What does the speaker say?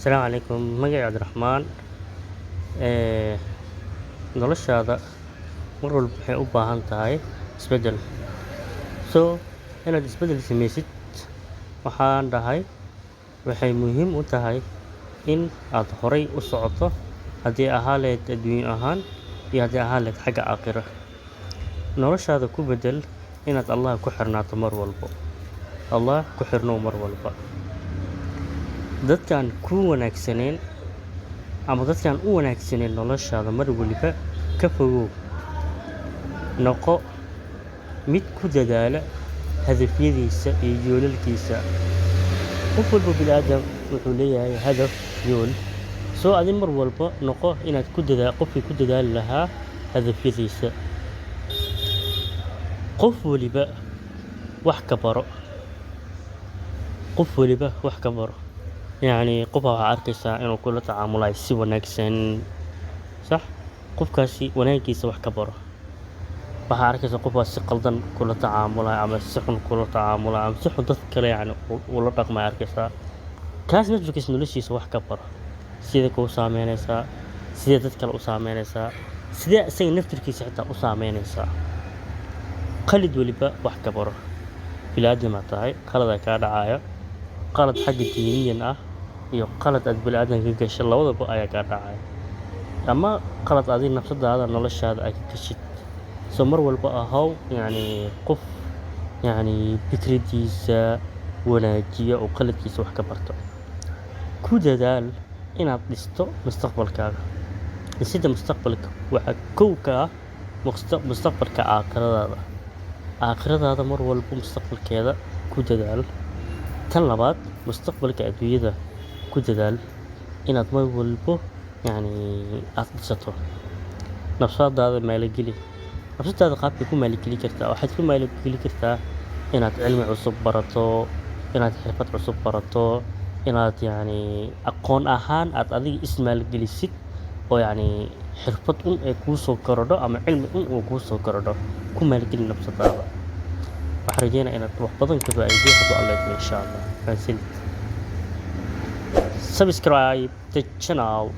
السلام عليكم مجدي عبد الرحمن. آه، noloshaada mar walba waxay u baahan tahay isbeddel. So inaad isbeddel samaysid waxaan dhahay waxay muhiim u tahay in aad horay u socoto haddii ahaa lahayd adduunyo ahaan iyo haddii ahaa lahayd xagga aakhira. Noloshaada ku beddel inaad Allah ku xirnaato mar walbo. Allah ku xirnow mar walba. Dadkaan ku wanaagsaneen ama dadkaan u wanaagsaneen noloshaada mar waliba ka fogow. Noqo mid ku dadaala hadafyadiisa iyo yoolalkiisa. Qof walba bini'aadam wuxuu leeyahay hadaf yool. Soo adi mar walba noqo inaad qofkii ku dadaali lahaa hadafyadiisa. Qof waliba wax ka baro. qof waliba wax ka baro. qof waxaa arkaysaa inuu kula tacaamulayo si wanaagsan, sax? qofkaasi wanaaggiisa wax ka baro. waxaa arkaysaa qof si qaldan kula tacaamulayo ama si xun kula tacaamulayo ama si xun dad kale ula dhaqmayo arkaysaa. kaas naftirkiisa noloshiisa wax ka baro. Sidee kuu saameynaysaa, sidee dad kale u saameynaysaa, sidee isaga naftirkiisa xitaa u saameynaysaa. qalid waliba wax ka baro. bini'aadam aad tahay, qalad ayaa kaa dhacayo. qalad xagga diiniyan ah iyo qalad aad bini'aadam ka gashay labadaba ayaa kaa dhacaya. ama qalad adiga nafsadaada noloshaada ay ka gashid. So mar walba ahow qof fikradiisa wanaajiya oo qaladkiisa wax ka barto. ku dadaal inaad dhisto mustaqbalkaaga. dhisidda mustaqbalka waxaa kow ka ah mustaqbalka aakhiradaada. aakhiradaada mar walba mustaqbalkeeda ku dadaal. tan labaad mustaqbalka adduunyada ku dadaal inaad mar walbo aad dhisato. nafsadaada maalgeli. nafsadaada qaabkay ku maalgeli kartaa waxaad ku maalgeli kartaa inaad cilmi cusub barato, inaad xirfad cusub barato, inaad aqoon ahaan aad adiga ismaalgelisid oo xirfad ay kuu soo korodho ama cilmi uu kuu soo korodho. ku maalgeli nafsadaada. waxaan rajeynayaa inaad wax badan ka faa'iido hadduu Alla idmo insha Allah. Subscribe the channel.